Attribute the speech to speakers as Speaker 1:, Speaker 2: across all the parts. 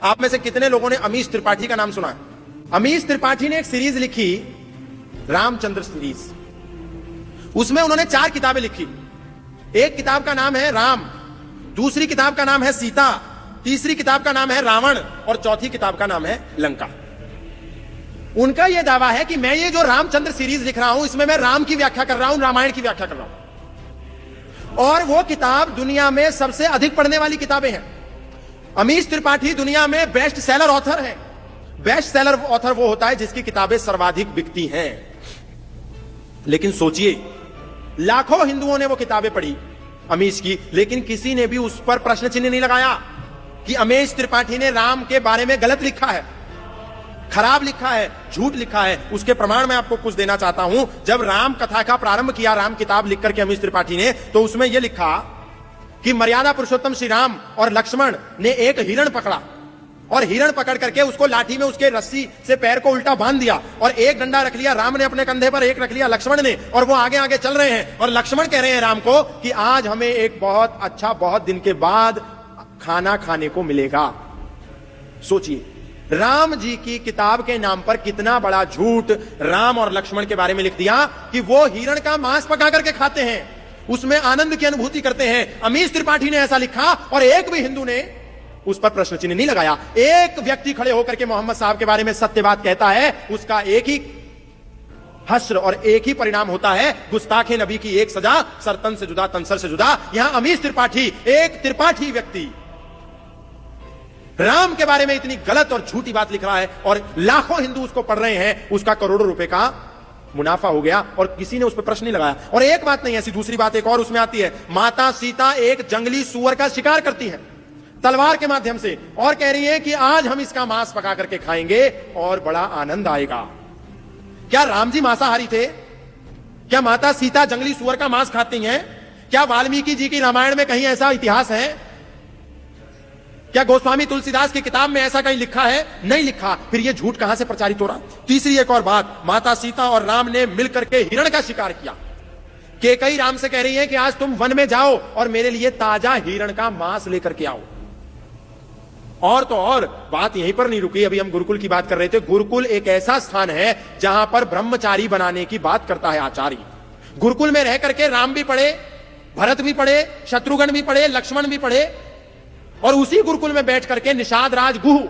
Speaker 1: आप में से कितने लोगों ने अमीश त्रिपाठी का नाम सुना है? अमीश त्रिपाठी ने एक सीरीज लिखी, रामचंद्र सीरीज। उसमें उन्होंने 4 किताबें लिखी। एक किताब का नाम है राम, दूसरी किताब का नाम है सीता, तीसरी किताब का नाम है रावण और चौथी किताब का नाम है लंका। उनका यह दावा है कि मैं ये जो रामचंद्र सीरीज लिख रहा हूं, इसमें मैं राम की व्याख्या कर रहा हूं, रामायण की व्याख्या कर रहा हूं। और वो किताब दुनिया में सबसे अधिक पढ़ने वाली किताबें हैं। अमीश त्रिपाठी दुनिया में बेस्ट सेलर ऑथर है। बेस्ट सेलर ऑथर वो होता है जिसकी किताबें सर्वाधिक बिकती हैं। लेकिन सोचिए, लाखों हिंदुओं ने वो किताबें पढ़ी अमीश की, लेकिन किसी ने भी उस पर प्रश्न चिन्ह नहीं लगाया कि अमीश त्रिपाठी ने राम के बारे में गलत लिखा है, खराब लिखा है, झूठ लिखा है। उसके प्रमाण मैं आपको कुछ देना चाहता हूं। जब राम कथा का प्रारंभ किया, राम किताब लिख करके अमीश त्रिपाठी ने, तो उसमें यह लिखा कि मर्यादा पुरुषोत्तम श्री राम और लक्ष्मण ने एक हिरण पकड़ा और हिरण पकड़ करके उसको लाठी में उसके रस्सी से पैर को उल्टा बांध दिया और एक डंडा रख लिया राम ने अपने कंधे पर, एक रख लिया लक्ष्मण ने, और वो आगे आगे चल रहे हैं। और लक्ष्मण कह रहे हैं राम को कि आज हमें एक बहुत अच्छा, बहुत दिन के बाद खाना खाने को मिलेगा। सोचिए, राम जी की किताब के नाम पर कितना बड़ा झूठ राम और लक्ष्मण के बारे में लिख दिया कि वो हिरण का मांस पका करके खाते हैं, उसमें आनंद की अनुभूति करते हैं। अमीश त्रिपाठी ने ऐसा लिखा और एक भी हिंदू ने उस पर प्रश्न चिन्ह नहीं लगाया। एक व्यक्ति खड़े होकर के मोहम्मद साहब के बारे में सत्य बात कहता है, उसका एक ही हश्र और एक ही परिणाम होता है, गुस्ताखे नबी की एक सजा, सरतन से जुदा तंसर से जुदा। यहां अमीश त्रिपाठी, एक त्रिपाठी व्यक्ति, राम के बारे में इतनी गलत और झूठी बात लिख रहा है और लाखों हिंदू उसको पढ़ रहे हैं। उसका करोड़ों रुपए का मुनाफा हो गया और किसी ने उस पर प्रश्न नहीं लगाया। और एक बात नहीं ऐसी, दूसरी बात एक और उसमें आती है। माता सीता एक जंगली सुअर का शिकार करती है तलवार के माध्यम से और कह रही है कि आज हम इसका मांस पका करके खाएंगे और बड़ा आनंद आएगा। क्या राम जी मांसाहारी थे? क्या माता सीता जंगली सुअर का मांस खाती हैं? क्या वाल्मीकि जी की रामायण में कहीं ऐसा इतिहास है? क्या गोस्वामी तुलसीदास की किताब में ऐसा कहीं लिखा है? नहीं लिखा। फिर यह झूठ कहां से प्रचारित हो रहा? तीसरी एक और बात, माता सीता और राम ने मिलकर के हिरण का शिकार किया। केकई राम से कह रही है कि आज तुम वन में जाओ और मेरे लिए ताजा हिरण का मांस लेकर के आओ। और तो और बात यहीं पर नहीं रुकी, अभी हम गुरुकुल की बात कर रहे थे। गुरुकुल एक ऐसा स्थान है जहां पर ब्रह्मचारी बनाने की बात करता है आचार्य। गुरुकुल में रह करके राम भी पढ़े, भरत भी पढ़े, शत्रुघ्न भी पढ़े, लक्ष्मण भी पढ़े, और उसी गुरुकुल में बैठ करके निषाद राज गुह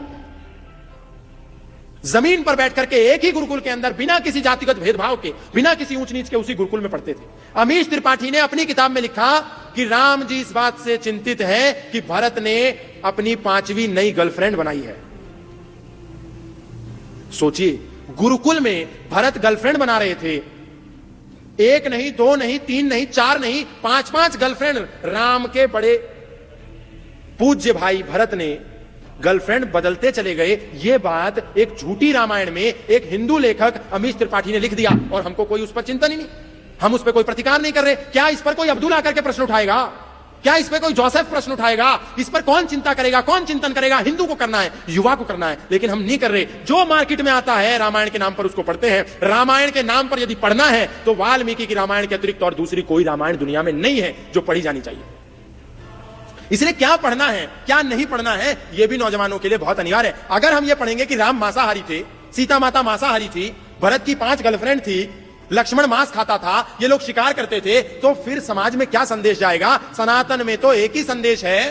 Speaker 1: जमीन पर बैठ करके एक ही गुरुकुल के अंदर बिना किसी जातिगत भेदभाव के, बिना किसी ऊंच नीच के उसी गुरुकुल में पढ़ते थे। अमीश त्रिपाठी ने अपनी किताब में लिखा कि राम जी इस बात से चिंतित है कि भरत ने अपनी 5वीं नई गर्लफ्रेंड बनाई है। सोचिए, गुरुकुल में भरत गर्लफ्रेंड बना रहे थे। एक नहीं, 2 नहीं, 3 नहीं, 4 नहीं, 5-5 गर्लफ्रेंड राम के बड़े पूज्य भाई भरत ने गर्लफ्रेंड बदलते चले गए। यह बात एक झूठी रामायण में एक हिंदू लेखक अमीश त्रिपाठी ने लिख दिया और हमको कोई उस पर चिंतन ही नहीं, हम उस पर कोई प्रतिकार नहीं कर रहे। क्या इस पर कोई अब्दुल आकर के प्रश्न उठाएगा? क्या इस पर कोई जोसेफ प्रश्न उठाएगा? इस पर कौन चिंता करेगा, कौन चिंतन करेगा? हिंदू को करना है, युवा को करना है, लेकिन हम नहीं कर रहे। जो मार्केट में आता है रामायण के नाम पर उसको पढ़ते हैं। रामायण के नाम पर यदि पढ़ना है तो वाल्मीकि की रामायण के अतिरिक्त और दूसरी कोई रामायण दुनिया में नहीं है जो पढ़ी जानी चाहिए। इसलिए क्या पढ़ना है, क्या नहीं पढ़ना है, यह भी नौजवानों के लिए बहुत अनिवार्य है। अगर हम यह पढ़ेंगे कि राम मांसाहारी थे, सीता माता मांसाहारी थी, भरत की 5 गर्लफ्रेंड थी, लक्ष्मण मांस खाता था, ये लोग शिकार करते थे, तो फिर समाज में क्या संदेश जाएगा? सनातन में तो एक ही संदेश है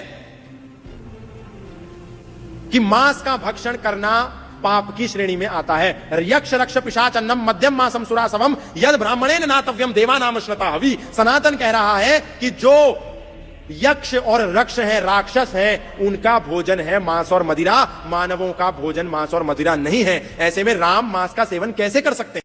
Speaker 1: कि मांस का भक्षण करना पाप की श्रेणी में आता है। यक्ष रक्ष पिशाचन्नम मध्यम मासम सुरासवम यद ब्राह्मणेन नातव्यम देवानाम श्नता हवि। सनातन कह रहा है कि जो यक्ष और रक्ष है, राक्षस है, उनका भोजन है मांस और मदिरा, मानवों का भोजन मांस और मदिरा नहीं है। ऐसे में राम मांस का सेवन कैसे कर सकते हैं?